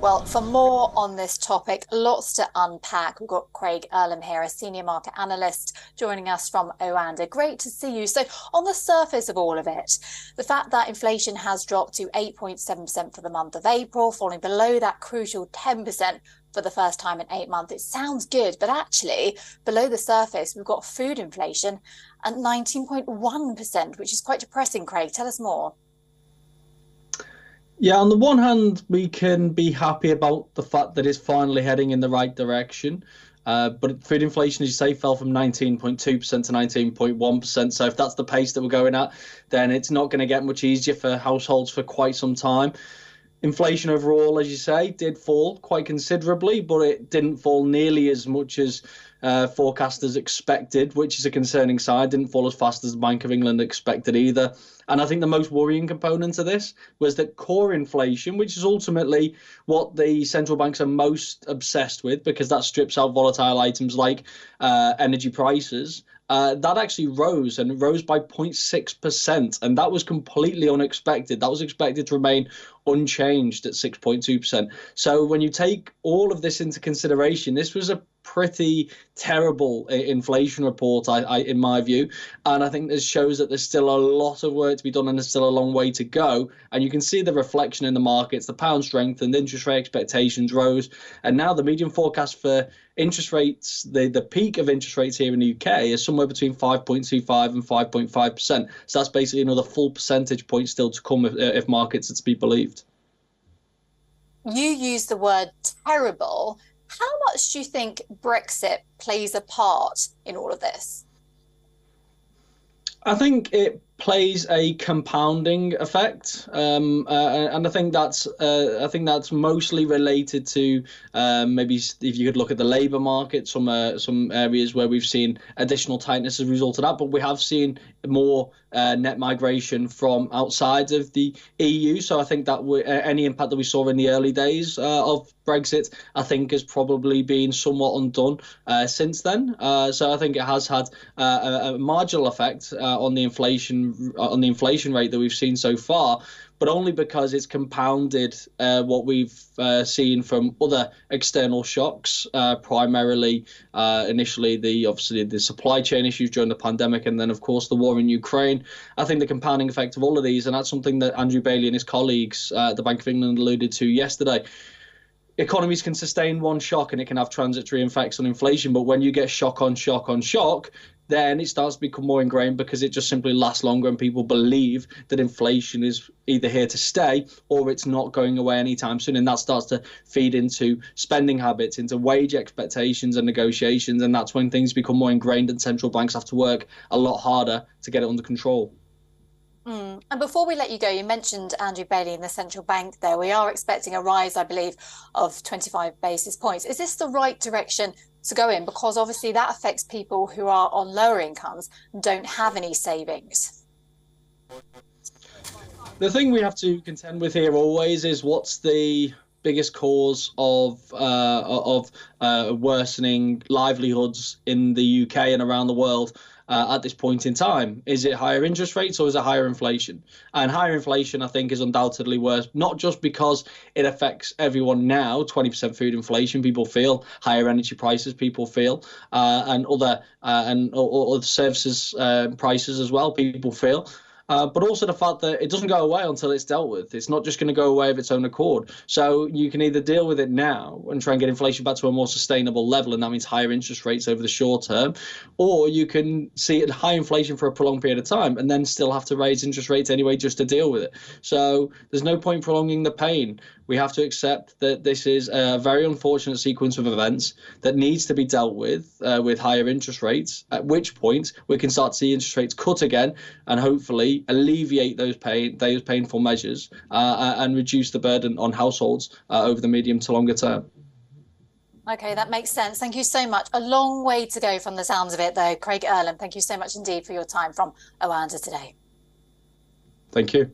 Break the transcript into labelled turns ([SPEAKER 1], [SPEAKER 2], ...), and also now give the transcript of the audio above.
[SPEAKER 1] Well, for more on this topic, lots to unpack. We've got Craig Erlam here, a senior market analyst, joining us from Oanda. Great to see you. So on the surface of all of it, the fact that inflation has dropped to 8.7% for the month of April, falling below that crucial 10% for the first time in 8 months, it sounds good, but actually below the surface, we've got food inflation at 19.1%, which is quite depressing. Craig, tell us more.
[SPEAKER 2] Yeah, on the one hand, we can be happy about the fact that it's finally heading in the right direction. But food inflation, as you say, fell from 19.2% to 19.1%. So if that's the pace that we're going at, then it's not going to get much easier for households for quite some time. Inflation overall, as you say, did fall quite considerably, but it didn't fall nearly as much as forecasters expected, which is a concerning sign. Didn't fall as fast as the Bank of England expected either. And I think the most worrying component of this was that core inflation, which is ultimately what the central banks are most obsessed with, because that strips out volatile items like energy prices, that actually rose, and it rose by 0.6%. And that was completely unexpected. That was expected to remain unchanged at 6.2%. So when you take all of this into consideration, this was a pretty terrible inflation report, in my view. And I think this shows that there's still a lot of work to be done and there's still a long way to go. And you can see the reflection in the markets. The pound strengthened, interest rate expectations rose. And now the median forecast for interest rates, the peak of interest rates here in the UK is somewhere between 5.25 and 5.5%. So that's basically another full percentage point still to come if markets are to be believed.
[SPEAKER 1] You used the word terrible. How much do you think Brexit plays a part in all of this?
[SPEAKER 2] I think it plays a compounding effect, and I think that's mostly related to maybe if you could look at the labour market, some areas where we've seen additional tightness as a result of that, but we have seen more net migration from outside of the EU. So I think that any impact that we saw in the early days of Brexit, I think, has probably been somewhat undone since then. So I think it has had a marginal effect on the inflation rate that we've seen so far, but only because it's compounded what we've seen from other external shocks, primarily initially obviously the supply chain issues during the pandemic, and then of course the war in Ukraine. I think the compounding effect of all of these, and that's something that Andrew Bailey and his colleagues at the Bank of England alluded to yesterday. Economies can sustain one shock and it can have transitory effects on inflation, but when you get shock on shock on shock, then it starts to become more ingrained because it just simply lasts longer and people believe that inflation is either here to stay or it's not going away anytime soon. And that starts to feed into spending habits, into wage expectations and negotiations. And that's when things become more ingrained and central banks have to work a lot harder to get it under control.
[SPEAKER 1] And before we let you go, you mentioned Andrew Bailey in the central bank there. We are expecting a rise, I believe, of 25 basis points. Is this the right direction to go in? Because obviously that affects people who are on lower incomes and don't have any savings.
[SPEAKER 2] The thing we have to contend with here always is what's the biggest cause of worsening livelihoods in the UK and around the world at this point in time. Is it higher interest rates or is it higher inflation? And higher inflation, I think, is undoubtedly worse, not just because it affects everyone now. 20% food inflation, people feel. Higher energy prices, people feel. And other services prices as well, people feel. But also the fact that it doesn't go away until it's dealt with. It's not just going to go away of its own accord. So you can either deal with it now and try and get inflation back to a more sustainable level, and that means higher interest rates over the short term, or you can see high inflation for a prolonged period of time and then still have to raise interest rates anyway just to deal with it. So there's no point prolonging the pain. We have to accept that this is a very unfortunate sequence of events that needs to be dealt with higher interest rates, at which point we can start to see interest rates cut again and hopefully alleviate those painful measures and reduce the burden on households over the medium to longer term.
[SPEAKER 1] OK, that makes sense. Thank you so much. A long way to go from the sounds of it, though. Craig Erlam, thank you so much indeed for your time from Oanda today.
[SPEAKER 2] Thank you.